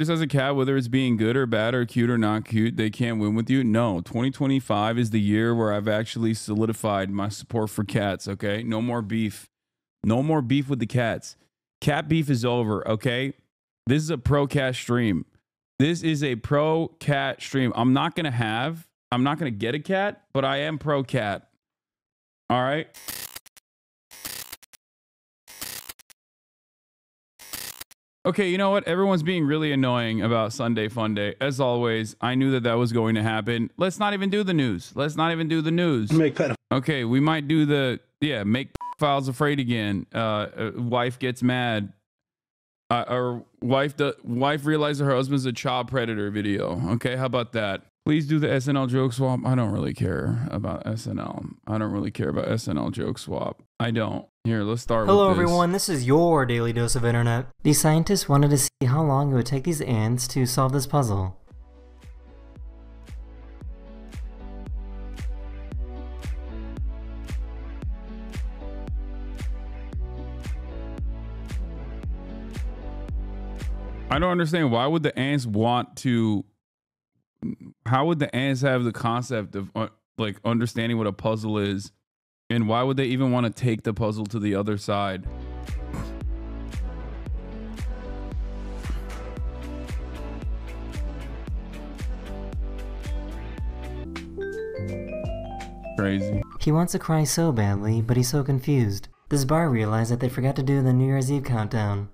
criticize a cat, whether it's being good or bad or cute or not cute, they can't win with you. No, 2025 is the year where I've actually solidified my support for cats, okay? No more beef. No more beef with the cats. Cat beef is over, okay? This is a pro cat stream. This is a pro cat stream. I'm not going to get a cat, but I am pro cat. All right? Okay, you know what? Everyone's being really annoying about Sunday Funday. As always, I knew that was going to happen. Let's not even do the news. Let's not even do the news. Okay, we might do the, make files afraid again. Wife gets mad. Or wife realizes her husband's a child predator video. Okay, how about that? Please do the SNL joke swap. I don't really care about SNL. I don't really care about SNL joke swap. I don't. Here, let's start with this. Hello everyone, this is your daily dose of internet. These scientists wanted to see how long it would take these ants to solve this puzzle. I don't understand. Why would the ants want to... How would the ants have the concept of like understanding what a puzzle is? And why would they even want to take the puzzle to the other side? Crazy. He wants to cry so badly, but he's so confused. This bar realized that they forgot to do the New Year's Eve countdown.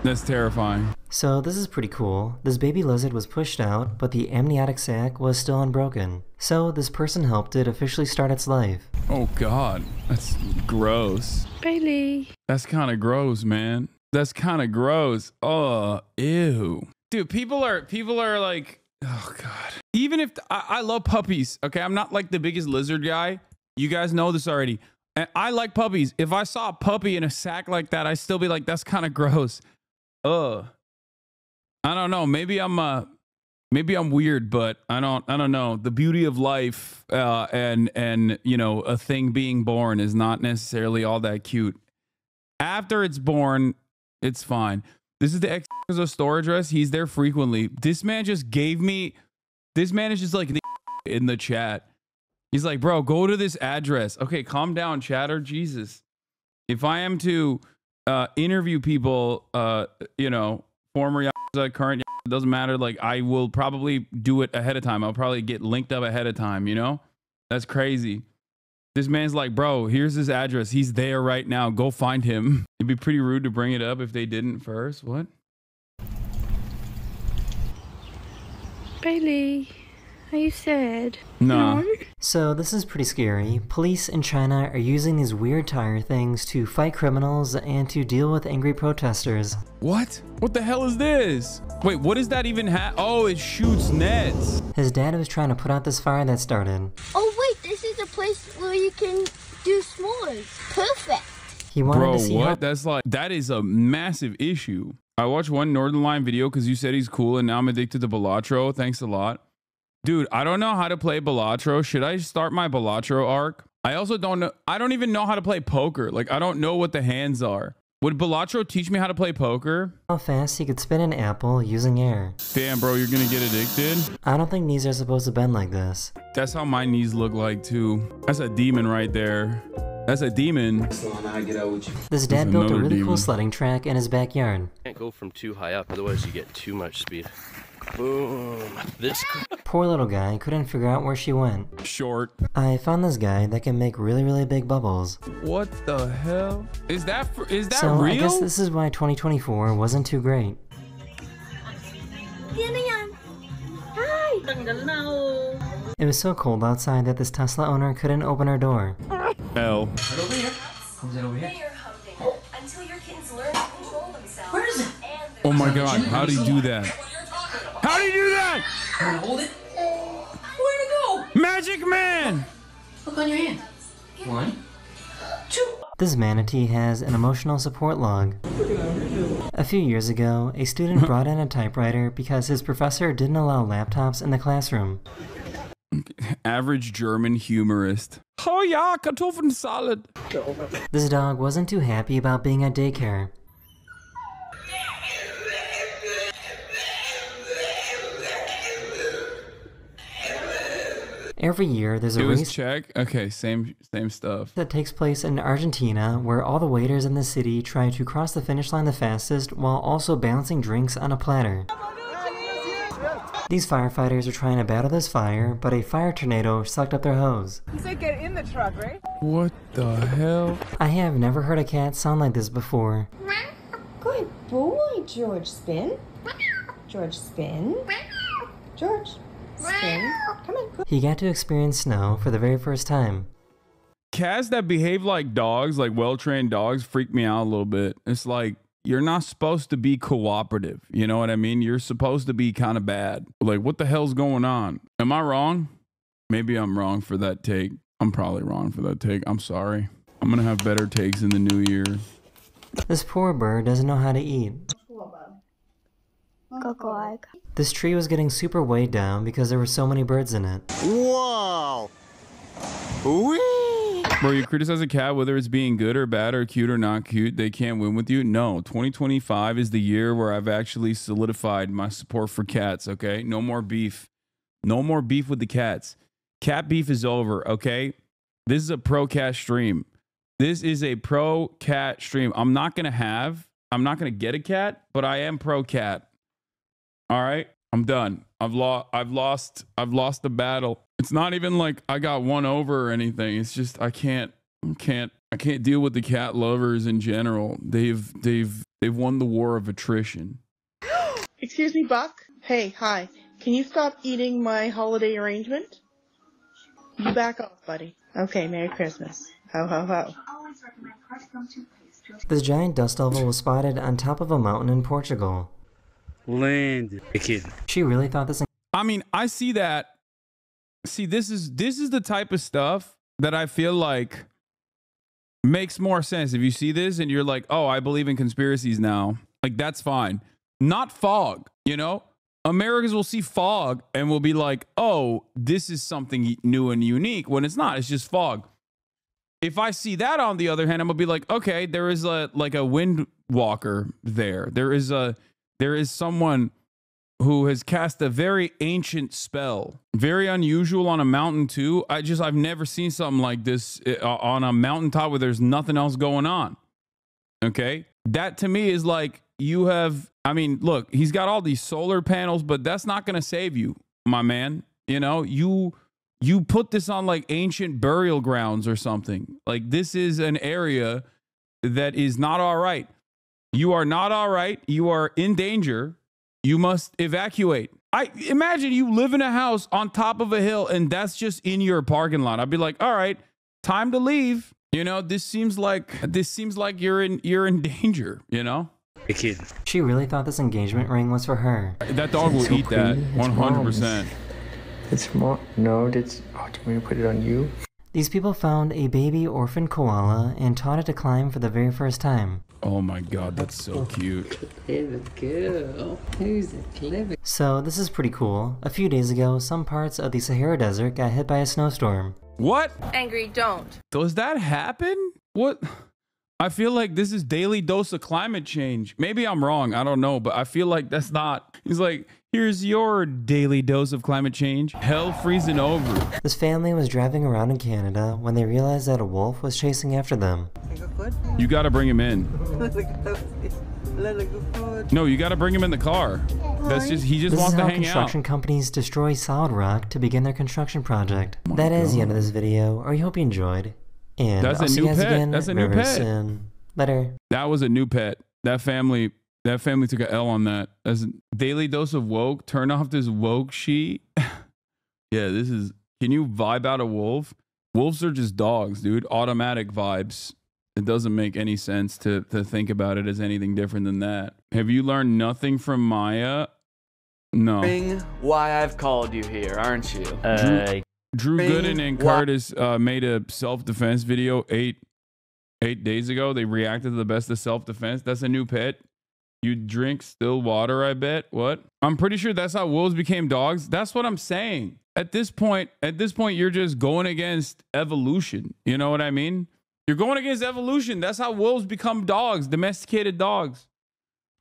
That's terrifying. So this is pretty cool. This baby lizard was pushed out, but the amniotic sac was still unbroken. So this person helped it officially start its life. Oh God, that's gross. Bailey. That's kind of gross, man. That's kind of gross. Oh, ew. Dude, people are like, oh God. Even if I love puppies, okay? I'm not like the biggest lizard guy. You guys know this already. And I like puppies. If I saw a puppy in a sack like that, I'd still be like, that's kind of gross. I don't know. Maybe I'm weird, but I don't know. The beauty of life and you know, a thing being born is not necessarily all that cute. After it's born, it's fine. This is the ex store address. He's there frequently. This man just gave me. This man is just like in the chat. He's like, bro, go to this address. Okay, calm down, chatter. Jesus. If I am to interview people, you know, former current, it doesn't matter. Like, I will probably do it ahead of time. I'll probably get linked up ahead of time, you know? That's crazy. This man's like, bro, here's his address. He's there right now. Go find him. It'd be pretty rude to bring it up if they didn't first. What? Bailey, are you sad? Nah. No. So this is pretty scary. Police in China are using these weird tire things to fight criminals and to deal with angry protesters. What? What the hell is this? Wait, what does that even have? Oh, it shoots nets. His dad was trying to put out this fire that started. Oh wait, this is a place where you can do s'mores. Perfect. He wanted Bro, to see what? That's like, that is a massive issue. I watched one Northern Line video because you said he's cool and now I'm addicted to Balatro. Thanks a lot. Dude, I don't know how to play Balatro. Should I start my Balatro arc? I also don't know. I don't even know how to play poker. Like, I don't know what the hands are. Would Balatro teach me how to play poker? how fast he could spin an apple using air. Damn, bro, you're gonna get addicted? I don't think knees are supposed to bend like this. That's how my knees look like, too. That's a demon right there. That's a demon. This dad built a another really demon. cool sledding track in his backyard. Can't go from too high up, otherwise you get too much speed. Boom. This. Poor little guy couldn't figure out where she went. Short. I found this guy that can make really big bubbles. What the hell? Is that So real? I guess this is why 2024 wasn't too great. Hi! It was so cold outside that this Tesla owner couldn't open her door. Hell. Until your kittens learn to control themselves. Where is it? Oh my god, how do you do that? How do you do that? Hold it. Where'd it go? Magic Man! Look on your hand. 1, 2. This manatee has an emotional support log. A few years ago, a student brought in a typewriter because his professor didn't allow laptops in the classroom. Average German humorist. Oh ja, Kartoffeln salad. This dog wasn't too happy about being at daycare. Every year, there's a It was race Czech. Okay, same stuff. that takes place in Argentina where all the waiters in the city try to cross the finish line the fastest while also balancing drinks on a platter. These firefighters are trying to battle this fire, but a fire tornado sucked up their hose. You said get in the truck, right? What the hell? I have never heard a cat sound like this before. Good boy, George. Spin. George, spin. George, spin. Come on. He got to experience snow for the very first time. Cats that behave like dogs, like well-trained dogs, freak me out a little bit. It's like, you're not supposed to be cooperative. You know what I mean? You're supposed to be kind of bad. Like, what the hell's going on? Am I wrong? Maybe I'm wrong for that take. I'm probably wrong for that take. I'm sorry. I'm going to have better takes in the new year. This poor bird doesn't know how to eat. This tree was getting super weighed down because there were so many birds in it. Wow! Whee! Bro, you criticize a cat whether it's being good or bad or cute or not cute, they can't win with you? No, 2025 is the year where I've actually solidified my support for cats, okay? No more beef. No more beef with the cats. Cat beef is over, okay? This is a pro-cat stream. This is a pro-cat stream. I'm not going to get a cat, but I am pro-cat. All right? I'm done. I've lost the battle. It's not even like I got one over or anything. It's just I can't deal with the cat lovers in general. They've won the war of attrition. Excuse me, Buck. Hey, hi. Can you stop eating my holiday arrangement? You back off, buddy. Okay, Merry Christmas. Ho, ho, ho. This giant dust oval was spotted on top of a mountain in Portugal. Land. She really thought this. I mean, I see that. See, this is the type of stuff that I feel like makes more sense. If you see this and you're like, oh, I believe in conspiracies now, like that's fine. Not fog, you know? Americans will see fog and will be like, oh, this is something new and unique, when it's not. It's just fog. If I see that, on the other hand, I'm gonna be like, okay, there is a Windwalker there. There is someone who has cast a very ancient spell, very unusual on a mountain too. I've never seen something like this on a mountaintop where there's nothing else going on. Okay, that to me is like, you have, I mean, look, he's got all these solar panels, but that's not gonna save you, my man. You know, you put this on like ancient burial grounds or something. Like, this is an area that is not all right. You are not all right. You are in danger. You must evacuate. I imagine you live in a house on top of a hill and that's just in your parking lot. I'd be like, all right, time to leave. You know, this seems like you're in danger, you know? She really thought this engagement ring was for her. That dog will eat that 100%. It's more. No, that's. Oh, do you want me to put it on you? These people found a baby orphan koala and taught it to climb for the very first time. Oh my God, that's so cute. Clever girl. Who's a clever? So this is pretty cool. A few days ago, some parts of the Sahara Desert got hit by a snowstorm. What? Angry, don't. Does that happen? What? I feel like this is daily dose of climate change. Maybe I'm wrong. I don't know, but I feel like that's not. He's like, here's your daily dose of climate change. Hell freezing over. This family was driving around in Canada when they realized that a wolf was chasing after them. You gotta bring him in. No, you gotta bring him in the car. That's just, he just This wants is to how hang construction out. companies destroy solid rock to begin their construction project. That is the end of this video. I hope you enjoyed. And That's I'll a see new you guys pet. again That's a new very pet. soon. Later. That was a new pet. That family took a L on that. As a daily dose of woke. Turn off this woke sheet. Yeah, this is. Can you vibe out a wolf? Wolves are just dogs, dude. Automatic vibes. It doesn't make any sense to think about it as anything different than that. Have you learned nothing from Maya? No. Why I've called you here, aren't you? Drew Gooden and Curtis made a self-defense video eight days ago. They reacted to the best of self-defense. That's a new pet. You drink still water, I bet. What? I'm pretty sure that's how wolves became dogs. That's what I'm saying. At this point, you're just going against evolution. You know what I mean? You're going against evolution. That's how wolves become dogs, domesticated dogs.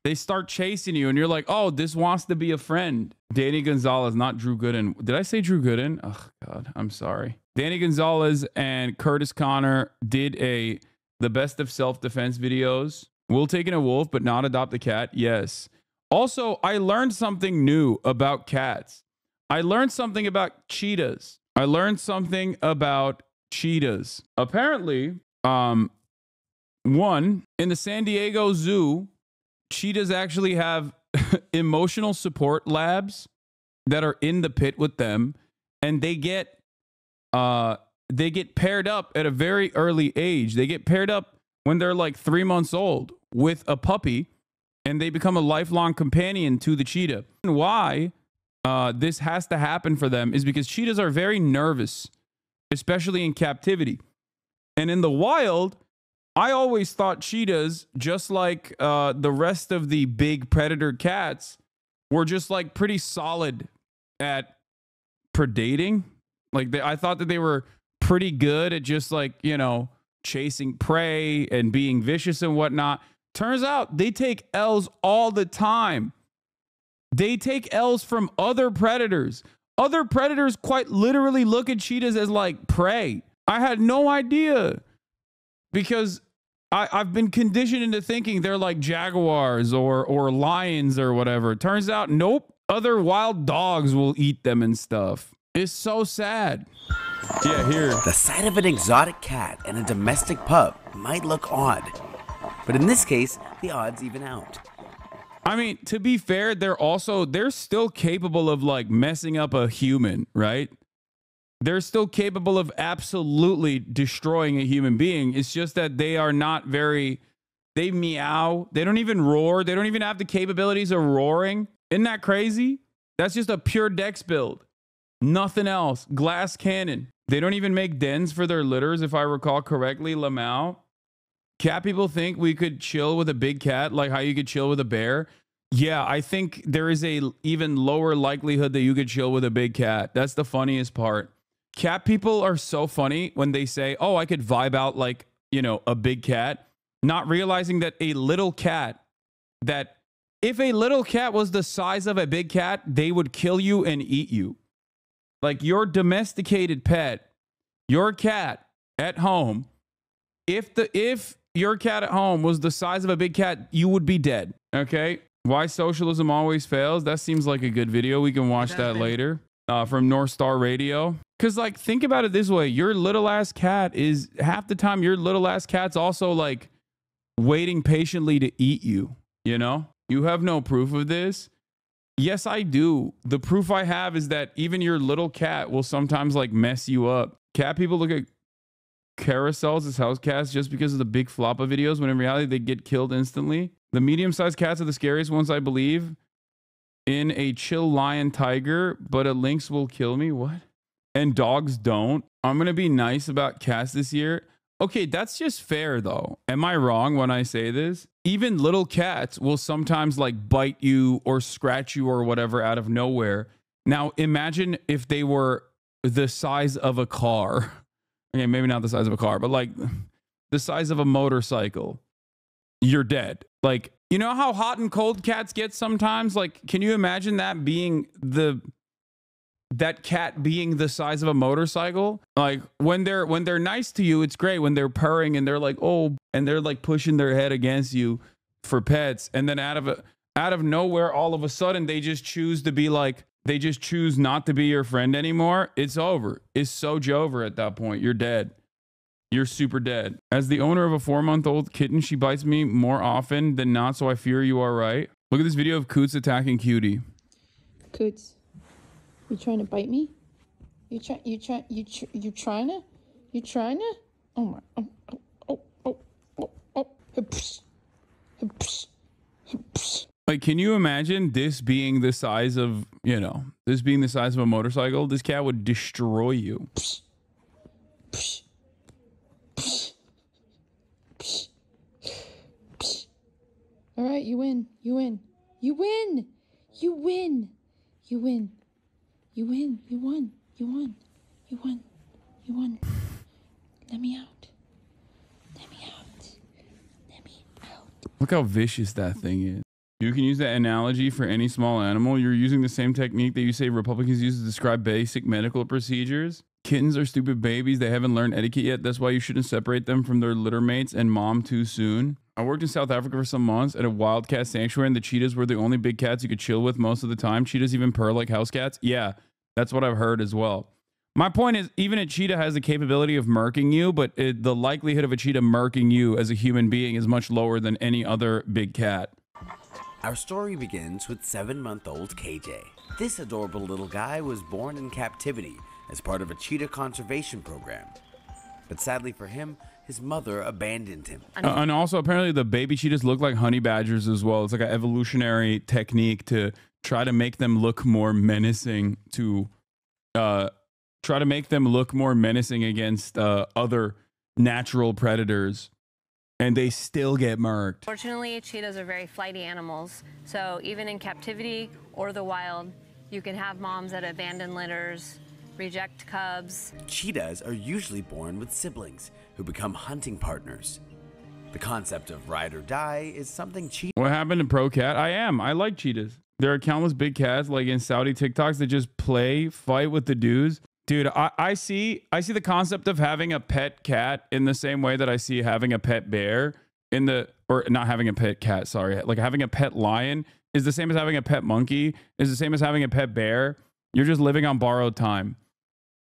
They start chasing you and you're like, oh, this wants to be a friend. Danny Gonzalez, not Drew Gooden. Did I say Drew Gooden? Oh, God, I'm sorry. Danny Gonzalez and Curtis Connor did the best of self-defense videos. Will taking a wolf, but not adopt a cat. Yes. Also, I learned something new about cats. I learned something about cheetahs. Apparently, one, in the San Diego Zoo, cheetahs actually have emotional support labs that are in the pit with them, and they get paired up at a very early age. They get paired up when they're like 3 months old with a puppy, and they become a lifelong companion to the cheetah. And why this has to happen for them is because cheetahs are very nervous, especially in captivity. And in the wild, I always thought cheetahs, just like the rest of the big predator cats, were just like pretty solid at predating. Like I thought that they were pretty good at just like, you know, chasing prey and being vicious and whatnot. Turns out they take L's all the time. They take L's from other predators. Other predators quite literally look at cheetahs as like prey. I had no idea, because I've been conditioned into thinking they're like jaguars or lions or whatever. Turns out, nope. Other wild dogs will eat them and stuff. It's so sad. Yeah, here. The sight of an exotic cat and a domestic pup might look odd, but in this case, the odds even out. I mean, to be fair, they're still capable of like messing up a human, right? They're still capable of absolutely destroying a human being. It's just that they are not very, they meow. They don't even roar. They don't even have the capabilities of roaring. Isn't that crazy? That's just a pure dex build. Nothing else. Glass cannon. They don't even make dens for their litters, if I recall correctly, Lamau. Cat people think we could chill with a big cat like how you could chill with a bear. Yeah, I think there is a even lower likelihood that you could chill with a big cat. That's the funniest part. Cat people are so funny when they say, oh, I could vibe out like, you know, a big cat, not realizing that a little cat, that if a little cat was the size of a big cat, they would kill you and eat you. Like your domesticated pet, your cat at home, if your cat at home was the size of a big cat, you would be dead. Okay? Why socialism always fails? That seems like a good video. We can watch that later. From North Star Radio. Because, like, think about it this way. Your little ass cat is, half the time, your little ass cat's also, like, waiting patiently to eat you. You know? You have no proof of this. Yes, I do. The proof I have is that even your little cat will sometimes, like, mess you up. Cat people look at carousels as house cats just because of the big floppa videos, when in reality, they get killed instantly. The medium-sized cats are the scariest ones, I believe. In a chill lion tiger, but a lynx will kill me. What? And dogs don't. I'm gonna be nice about cats this year. Okay, that's just fair though. Am I wrong when I say this? Even little cats will sometimes like bite you or scratch you or whatever out of nowhere. Now imagine if they were the size of a car. Okay, maybe not the size of a car, but like the size of a motorcycle. You're dead. Like, you know how hot and cold cats get sometimes? Like, can you imagine that being that cat being the size of a motorcycle? Like when they're nice to you, it's great. When they're purring and they're like, oh, and they're like pushing their head against you for pets. And then out of nowhere, all of a sudden they just choose to be like, they just choose not to be your friend anymore. It's over. It's so over at that point. You're dead. You're super dead. As the owner of a 4-month-old kitten, she bites me more often than not, so I fear you are right. Look at this video of Coots attacking Cutie. Coots, you trying to bite me? You trying to? Oh my! Like, can you imagine this being the size of, you know, this being the size of a motorcycle? This cat would destroy you. All right, you win. You win. You win. You win. You win. You win. You won. You won. You won. You won. Let me out. Let me out. Let me out. Look how vicious that thing is. You can use that analogy for any small animal. You're using the same technique that you say Republicans use to describe basic medical procedures. Kittens are stupid babies. They haven't learned etiquette yet. That's why you shouldn't separate them from their litter mates and mom too soon. I worked in South Africa for some months at a wildcat sanctuary, and the cheetahs were the only big cats you could chill with most of the time. Cheetahs even purr like house cats. Yeah, that's what I've heard as well. My point is, even a cheetah has the capability of murking you, but the likelihood of a cheetah murking you as a human being is much lower than any other big cat. Our story begins with 7-month-old KJ. This adorable little guy was born in captivity as part of a cheetah conservation program. But sadly for him, his mother abandoned him. And also, apparently, the baby cheetahs look like honey badgers as well. It's like an evolutionary technique to try to make them look more menacing against other natural predators. And they still get murked. Fortunately, cheetahs are very flighty animals. So even in captivity or the wild, you can have moms that abandon litters, reject cubs. Cheetahs are usually born with siblings who become hunting partners. The concept of ride or die is something cheetahs... What happened to Pro Cat? I like cheetahs. There are countless big cats like in Saudi TikToks that just fight with the dudes. Dude, I see the concept of having a pet cat in the same way that I see having a pet bear or not having a pet cat, sorry. Like having a pet lion is the same as having a pet monkey, is the same as having a pet bear. You're just living on borrowed time.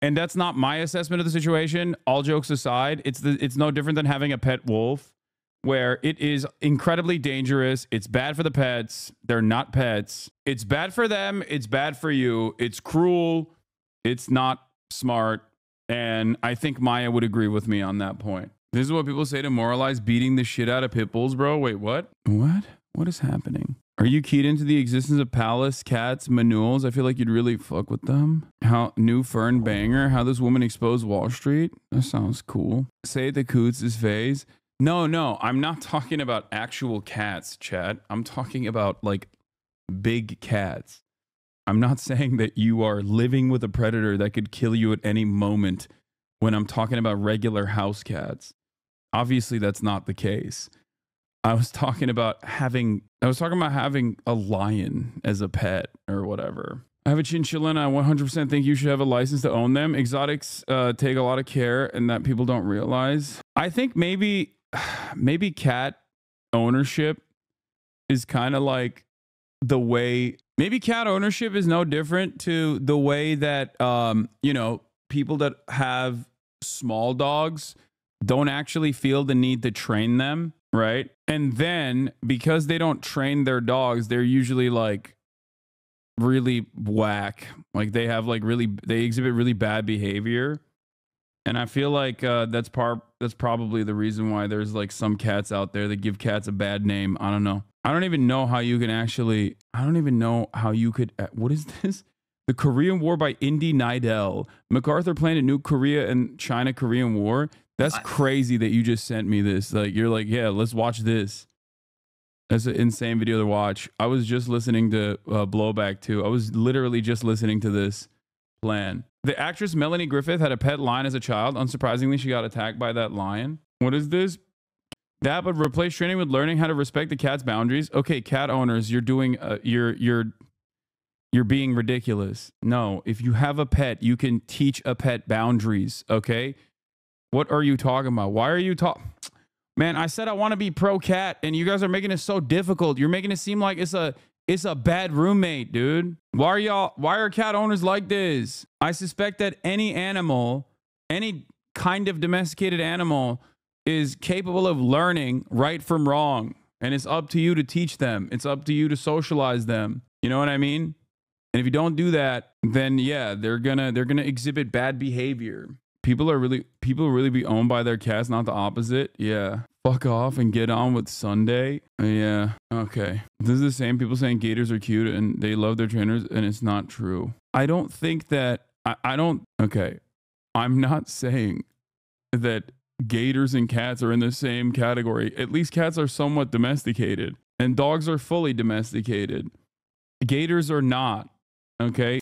And that's not my assessment of the situation. All jokes aside, it's no different than having a pet wolf, where it is incredibly dangerous. It's bad for the pets. They're not pets. It's bad for them. It's bad for you. It's cruel. It's not smart. And I think Maya would agree with me on that point. This is what people say to moralize beating the shit out of pit bulls, bro. Wait, what? What is happening? Are you keyed into the existence of palace cats, manuals? I feel like you'd really fuck with them. How new fern banger? How this woman exposed Wall Street? That sounds cool. Say the Coots' phase. No, I'm not talking about actual cats, chat. I'm talking about like big cats. I'm not saying that you are living with a predator that could kill you at any moment when I'm talking about regular house cats. Obviously, that's not the case. I was talking about having a lion as a pet or whatever. I have a chinchilla and I 100% think you should have a license to own them. Exotics take a lot of care and that people don't realize. I think maybe cat ownership is kind of like the way... Maybe cat ownership is no different to the way that, people that have small dogs don't actually feel the need to train them, right? And then because they don't train their dogs, they're usually like really whack. Like they exhibit really bad behavior. And I feel like that's probably the reason why there's like some cats out there that give cats a bad name. I don't know. I don't even know how you could, what is this? The Korean War by Indy Nidell. MacArthur planned a new Korea and China-Korean War. That's crazy that you just sent me this. Like, you're like, yeah, let's watch this. That's an insane video to watch. I was just listening to Blowback too. I was literally just listening to this plan. The actress Melanie Griffith had a pet lion as a child. Unsurprisingly, she got attacked by that lion. What is this? That would replace training with learning how to respect the cat's boundaries. Okay, cat owners, you're doing you're being ridiculous. No, if you have a pet, you can teach a pet boundaries, okay? What are you talking about? Why are you talking? Man, I said I want to be pro cat and you guys are making it so difficult. You're making it seem like it's a bad roommate, dude. Why are cat owners like this? I suspect that any animal, any kind of domesticated animal is capable of learning right from wrong. And it's up to you to teach them. It's up to you to socialize them. You know what I mean? And if you don't do that, then yeah, they're gonna exhibit bad behavior. People really be owned by their cats, not the opposite. Yeah. Fuck off and get on with Sunday. Yeah. Okay. This is the same people saying gators are cute and they love their trainers, and it's not true. I don't think that okay. I'm not saying that gators and cats are in the same category. At least cats are somewhat domesticated and dogs are fully domesticated. Gators are not. Okay.